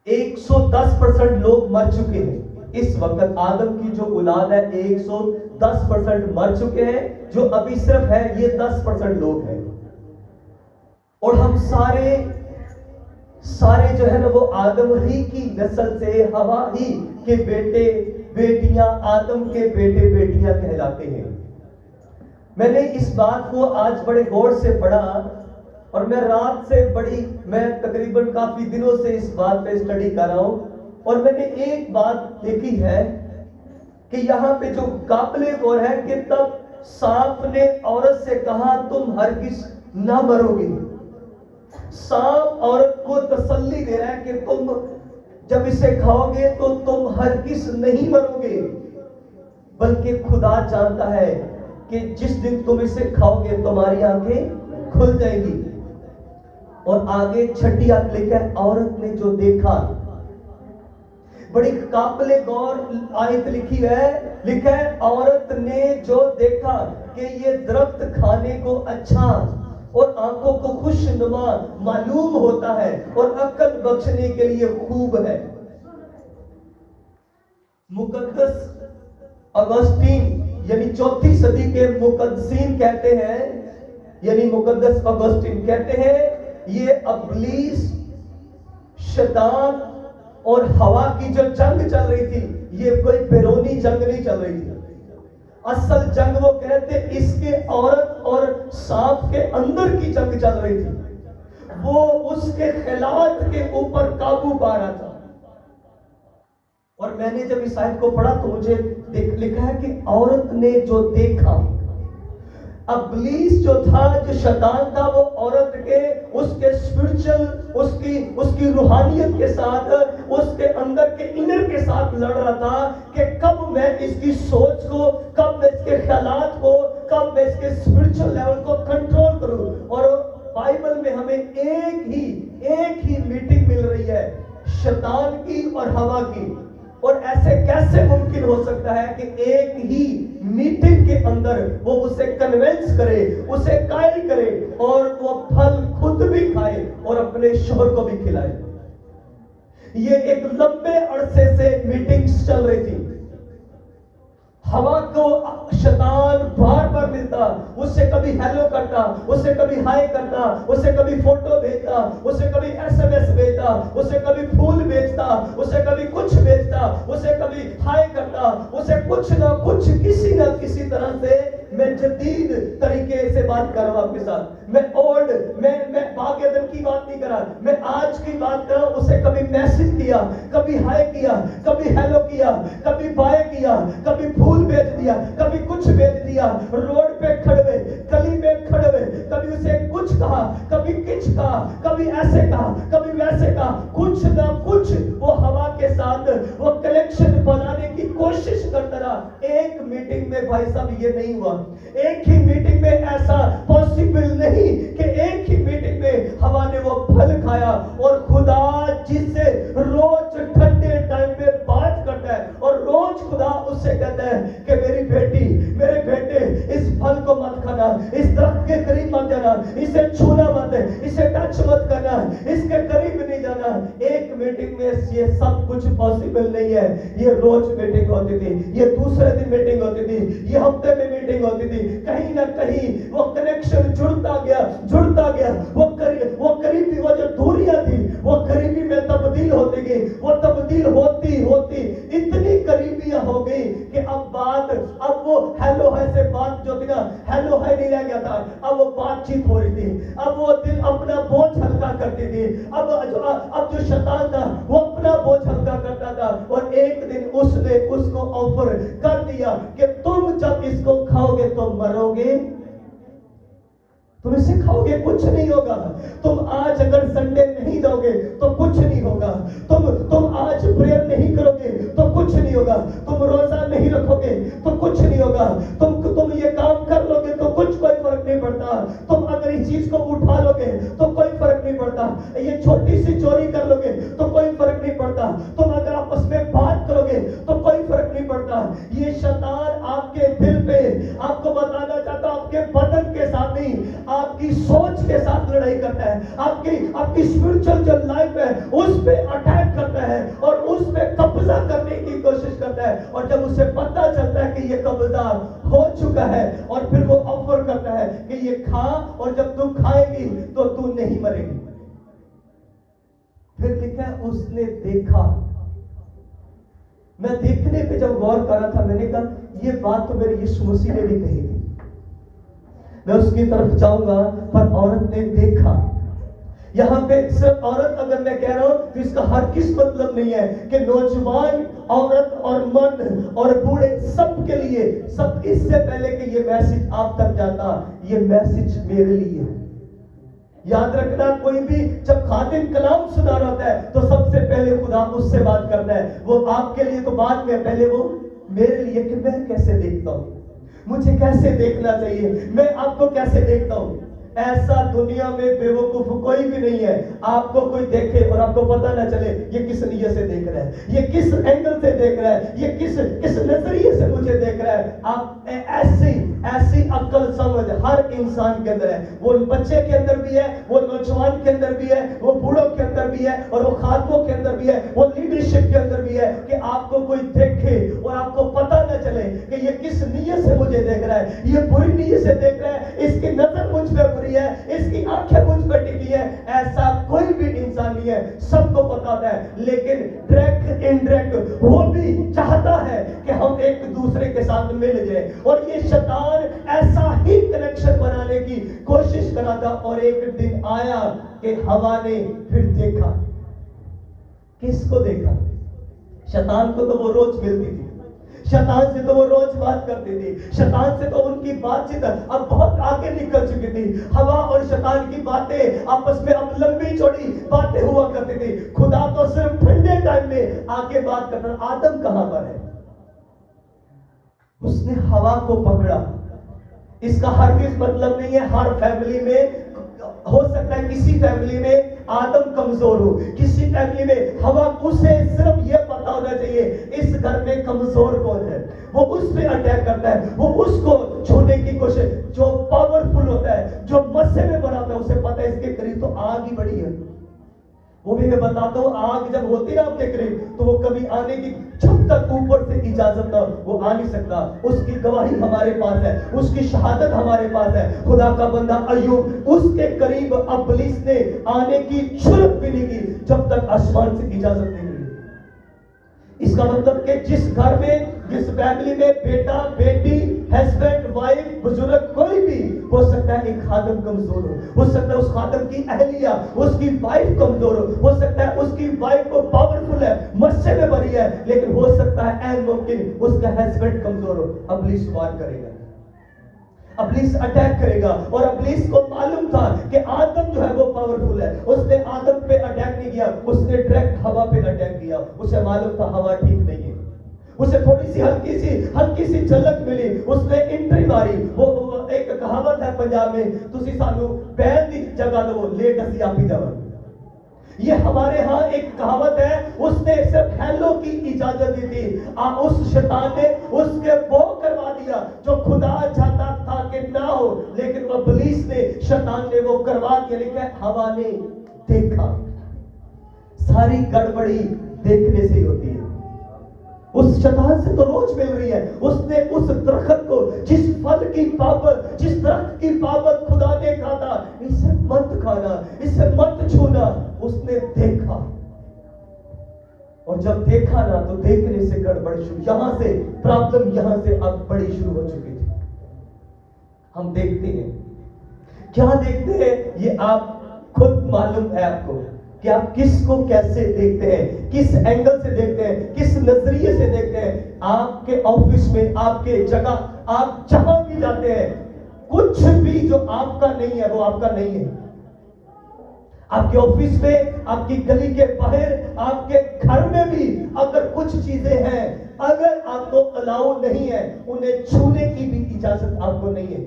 110% لوگ مر چکے ہیں اس وقت. آدم کی جو اولاد ہے 110% مر چکے ہیں. جو ابھی صرف ہے یہ 10% لوگ ہیں. اور ہم سارے جو ہے نا وہ آدم ہی کی نسل سے، ہوا ہی کے بیٹے بیٹیاں، آدم کے بیٹے بیٹیاں کہلاتے ہیں. میں نے اس بات کو آج بڑے غور سے پڑھا اور میں تقریباً کافی دنوں سے اس بات پہ اسٹڈی کر رہا ہوں. اور میں نے ایک بات دیکھی ہے کہ یہاں پہ جو قابل غور ہے کہ تب سانپ نے عورت سے کہا تم ہرگز نہ مرو گی. سانپ عورت کو تسلی دے رہا ہے کہ تم جب اسے کھاؤ گے تو تم ہرگز نہیں مرو گے. بلکہ خدا جانتا ہے کہ جس دن تم اسے کھاؤ گے تمہاری آنکھیں کھل جائیں گی. اور آگے چھٹی آیت لکھا ہے عورت نے جو دیکھا. بڑی قابل غور آیت لکھی ہے، لکھا ہے عورت نے جو دیکھا کہ یہ درخت کھانے کو اچھا اور آنکھوں کو خوشنما معلوم ہوتا ہے اور عقل بخشنے کے لیے خوب ہے. مقدس اگسٹین یعنی 4 صدی کے مقدسین کہتے ہیں، یعنی مقدس اگسٹین کہتے ہیں یہ ابلیس، شیطان اور ہوا کی جو جنگ چل رہی تھی یہ کوئی بیرونی جنگ نہیں چل رہی تھی. اصل جنگ وہ کہتے اس کے عورت اور سانپ کے اندر کی جنگ چل رہی تھی. وہ اس کے خیالات کے اوپر قابو پا رہا تھا. اور میں نے جب اس آیت کو پڑھا تو مجھے لکھا ہے کہ عورت نے جو دیکھا. ابلیس جو تھا، جو شیطان تھا، وہ عورت کے اس کے اسپرچل، اس کی روحانیت کے ساتھ، اس کے اندر کے انر کے ساتھ لڑ رہا تھا کہ کب میں اس کی سوچ کو، کب میں اس کے خیالات کو، کب میں اس کے اسپرچل لیول کو کنٹرول کروں. اور بائبل میں ہمیں ایک ہی میٹنگ مل رہی ہے شیطان کی اور ہوا کی. اور ایسے کیسے ممکن ہو سکتا ہے کہ ایک ہی میٹنگ کے اندر وہ اسے کنونس کرے، اسے قائل کرے اور وہ پھل خود بھی کھائے اور اپنے شوہر کو بھی کھلائے. یہ ایک لمبے عرصے سے میٹنگز چل رہی تھی. ہوا کو شیطان بار بار ملتا، اس سے کبھی ہیلو کرتا، اس سے کبھی ہائی کرتا، اس سے کبھی فوٹو بھیجتا، اس سے کبھی ایس ایم ایس بھیجتا، اس سے کبھی پھول بھیجتا، اس سے کبھی کچھ بھیجتا، اس سے کبھی ہائی کرتا، اسے کچھ نہ کچھ کسی نہ کسی طرح سے. میں جدید طریقے سے بات کر رہا ہوں آپ کے ساتھ. میں باغ عدن کی بات نہیں کر رہا، میں آج کی بات کر رہا ہوں. اسے کبھی میسج کیا، کبھی ہائی کیا، کبھی ہیلو کیا، کبھی بائے کیا، کبھی پھول بھیج دیا، کبھی کچھ بھیج دیا. روڈ پہ کھڑے ہوئے، گلی میں کھڑے ہوئے، کبھی اسے کچھ کہا، کبھی کچھ کہا، کبھی ایسے کہا، کبھی ویسے کہا. کچھ نہ کچھ وہ ہوا کے ساتھ وہ کلیکشن بنانے کی کوشش کرتا رہا. ایک میٹنگ میں بھائی صاحب یہ نہیں ہوا. ایک ہی میٹنگ میں ایسا پاسبل نہیں کہ ایک ہی میٹنگ میں ہوا نے وہ پھل کھایا. اور خدا جس سے روز ٹھنڈے ٹائم میں بات کرتا ہے اور روز خدا اس سے کہتا ہے کہ میری بیٹی، میرے بیٹے، اس پھل کو مت کھانا، اس درخت کے قریب مت جانا، اسے چھونا مت، اسے ٹچ مت کرنا، اس کے قریب نہیں جانا. ایک میٹنگ میں یہ سب کچھ پاسبل نہیں ہے. یہ روز میٹنگ ہوتی تھی، یہ دوسرے دن میٹنگ ہوتی تھی، یہ ہفتے میں میٹنگ ہوتی تھی. کہیں نہ کہیں وہ کنیکشن جڑتا گیا. وہ قریبی، وہ جو دوریاں تھی وہ قریبی میں تبدیل ہوتی گئی. وہ تبدیل ہوتی اتنی قریبیاں ہو گئی کہ اب وہ ہیلو ہائی سے بات جو تھی نا، ہیلو ہائی نہیں رہ گیا تھا، اب وہ بات چیت ہو رہی تھی. اب وہ دل اپنا بوجھ ہلکا کرتی تھی. اب جو شیطان تھا وہ اپنا بوجھ ہلکا کرتا تھا. اور ایک دن اس نے اس کو آفر کر دیا کہ تم جب اس کو کھاؤ گے تو مرو گے. تم اسے کھاؤ گے کچھ نہیں ہوگا. تم آج اگر سنڈے نہیں دو گے تو کچھ نہیں ہوگا. تم آج پریئر نہیں کرو گے تو کچھ نہیں ہوگا. تم روزہ نہیں رکھو گے تو کچھ نہیں ہوگا. تم یہ کام کر لو گے تو کوئی فرق نہیں پڑتا. تم اگر اس چیز کو اٹھا لو گے تو کوئی فرق نہیں پڑتا. یہ چھوٹی سی چوری کر لو گے تو کوئی فرق نہیں پڑتا. تم اگر آپس میں بات کرو گے تو کوئی فرق نہیں پڑتا. یہ شیطان آپ کے دل پہ، آپ کو بتانا چاہتا ہوں، آپ کے بدن کے ساتھ نہیں، آپ کی سوچ کے ساتھ لڑائی کرتا ہے. آپ کی اسپرچل جو لائف ہے اس پہ اٹیک کرتا مزیدار ہو چکا ہے، اور پھر وہ آفر کرتا ہے کہ یہ کھا، اور جب تو کھائے گی تو تو نہیں مرے گی۔ پھر لکھا ہے اس نے دیکھا۔ میں دیکھنے پہ جب غور کر رہا تھا، میں نے کہا یہ بات تو میرے یسوع مسیح نے بھی کہی تھی، میں اس کی طرف جاؤں گا، پر عورت نے دیکھا۔ یہاں پہ صرف عورت اگر میں کہہ رہا ہوں تو اس کا ہر کس مطلب نہیں ہے کہ نوجوان، عورت اور مرد اور بوڑھے سب کے لیے، سب اس سے پہلے کہ یہ میسج آپ تک جاتا، یہ میسج میرے لیے ہے۔ یاد رکھنا، کوئی بھی جب خادم کلام سنا رہا ہوتا ہے تو سب سے پہلے خدا اس سے بات کرتا ہے، وہ آپ کے لیے تو بعد میں، پہلے وہ میرے لیے کہ میں کیسے دیکھتا ہوں، مجھے کیسے دیکھنا چاہیے، میں آپ کو کیسے دیکھتا ہوں۔ ایسا دنیا میں بے وقوف کوئی بھی نہیں ہے، آپ کو کوئی دیکھے اور آپ کو پتہ نہ چلے یہ کس نیت سے دیکھ رہا ہے، یہ کس اینگل سے دیکھ رہا ہے، یہ کس نظریے سے مجھے دیکھ رہا ہے۔ آپ ایسی عقل سمجھ ہر انسان کے اندر ہے، وہ بچے کے اندر بھی ہے، وہ نوجوان کے اندر بھی ہے، وہ بوڑھوں کے اندر بھی ہے، اور وہ خادموں کے اندر بھی ہے، وہ لیڈرشپ کے اندر بھی ہے، کہ آپ کو کوئی دیکھے اور آپ کو پتہ نہ چلے کہ یہ کس نیت سے مجھے دیکھ رہا ہے، یہ بری نیت سے دیکھ رہا ہے، اس کی نظر مجھ پہ بری ہے، اس کی آنکھیں مجھ پہ ٹکی ہے۔ ایسا کوئی بھی انسان نہیں ہے، سب کو پتا ہے، لیکن ڈائریکٹ انڈائریکٹ وہ بھی چاہتا ہے کہ ہم ایک دوسرے کے ساتھ مل جائیں، اور یہ شیطان ایسا ہی کنیکشن بنانے کی کوشش کرا تھا۔ اور ایک دن آیا کہ ہوا نے پھر دیکھا۔ کس کو دیکھا؟ شیطان کو تو وہ روز ملتی تھی، شیطان سے تو وہ روز بات کرتی تھی، شیطان سے تو ان کی بات چیت اب بہت آگے نکل چکی تھی۔ ہوا اور شیطان کی باتیں آپس میں اب لمبی چوڑی باتیں ہوا کرتی تھی۔ خدا تو صرف ٹھنڈے ٹائم میں آگے بات کرتا۔ آدم کہاں پر ہے؟ اس نے ہوا کو پکڑا۔ اس کا ہرگز مطلب نہیں ہے ہر فیملی میں ہو سکتا ہے، کسی فیملی میں آدم کمزور ہو، کسی فیملی میں ہوا، اسے صرف یہ پتا ہونا چاہیے اس گھر میں کمزور کون ہے، وہ اس پہ اٹیک کرتا ہے، وہ اس کو چھونے کی کوشش، جو پاورفل ہوتا ہے، جو مسئلے میں بناتا ہے، اسے پتا ہے اس کے قریب تو آگ ہی بڑی ہے۔ وہ بھی میں بتاتا ہوں، آگ جب ہوتی ہے آپ کے قریب تو وہ کبھی آنے کی، جب تک اوپر سے اجازت نہ وہ آ نہیں سکتا۔ اس کی گواہی ہمارے پاس ہے، اس کی شہادت ہمارے پاس ہے۔ خدا کا بندہ ایوب، اس کے قریب ابلیس نے آنے کی جرات بھی نہیں کی جب تک آسمان سے اجازت نہیں ملی۔ اس کا مطلب کہ جس گھر میں، جس فیملی میں بیٹا بیٹی، ہسبینڈ وائف، بزرگ کوئی بھی ہو سکتا ہے، ایک خادم کمزور ہو سکتا ہے اس خادم کی اہلیہ، اس کی وائف کمزور ہو سکتا ہے اس کی وائف کو پاورفل ہے، مسئلے میں بری ہے، لیکن ہو سکتا ہے این ممکن اس کا ہسبینڈ کمزور ہو۔ ابلیس وار کرے گا، ابلیس اٹیک کرے گا، اور ابلیس کو معلوم تھا کہ آدم جو ہے وہ پاورفل ہے۔ اس نے آدم پہ اٹیک نہیں کیا، اس نے ڈائریکٹ ہوا پہ اٹیک کیا۔ اسے معلوم تھا ہوا ٹھیک نہیں ہے، اسے تھوڑی سی ہلکی سی جھلک ملی، اس نے انٹری ماری۔ وہ ایک کہاوت ہے پنجاب میں، تسی سانو بیل دی جگہ دو لیٹ اسی آپ ہی جاواں۔ یہ ہمارے ہاں ایک کہاوت ہے، اس نے صرف ہیلو کی اجازت دی تھی، اس شیطان نے اس کے وہ کروا دیا جو خدا چاہتا تھا کہ نہ ہو، لیکن ابلیس نے، شیطان نے وہ کروا دیا۔ لکھا ہے ہوا نے دیکھا۔ ساری گڑبڑی دیکھنے سے ہی ہوتی ہے۔ اس شیطان سے تو روز مل رہی ہے، اس نے اس درخت کو، جس پھل کی پابند، جس درخت کی پابند خدا نے کہا تھا اسے مت کھانا، اسے مت چھونا، اس نے دیکھا، اور جب دیکھا نا تو دیکھنے سے گڑبڑ شروع، یہاں سے پرابلم، یہاں سے اب بڑی شروع ہو چکی تھی۔ ہم دیکھتے ہیں، کیا دیکھتے ہیں یہ آپ خود معلوم ہے آپ کو کہ آپ کس کو کیسے دیکھتے ہیں، کس اینگل سے دیکھتے ہیں، کس نظریے سے دیکھتے ہیں۔ آپ کے آفس میں، آپ کے جگہ، آپ جہاں بھی جاتے ہیں، کچھ بھی جو آپ کا نہیں ہے وہ آپ کا نہیں ہے۔ آپ کے آفس میں، آپ کی گلی کے باہر، آپ کے گھر میں بھی اگر کچھ چیزیں ہیں، اگر آپ کو الاؤ نہیں ہے، انہیں چھونے کی بھی اجازت آپ کو نہیں ہے۔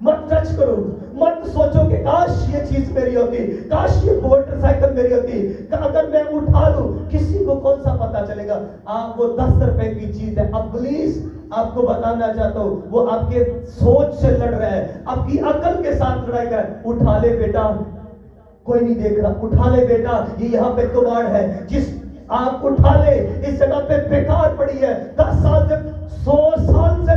مت ٹچ کرو، مت سوچو کہ کاش یہ چیز میری ہوتی، کاش یہ موٹر سائیکل میری ہوتی، کہ اگر میں اٹھا لوں کسی کو کون سا پتا چلے گا۔ آپ وہ 10 روپے کی چیز ہے، ابلیس آپ کو بتانا چاہتا ہوں وہ آپ کے سوچ سے لڑ رہا ہے، آپ کی عقل کے ساتھ لڑائی کر۔ اٹھا لے بیٹا، کوئی نہیں دیکھ رہا، اٹھا لے بیٹا، یہ یہاں پہ کباڑ ہے، جس آپ اٹھا لے، اس جگہ پہ بیکار پڑی ہے، 10 سال سے 100 سال سے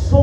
100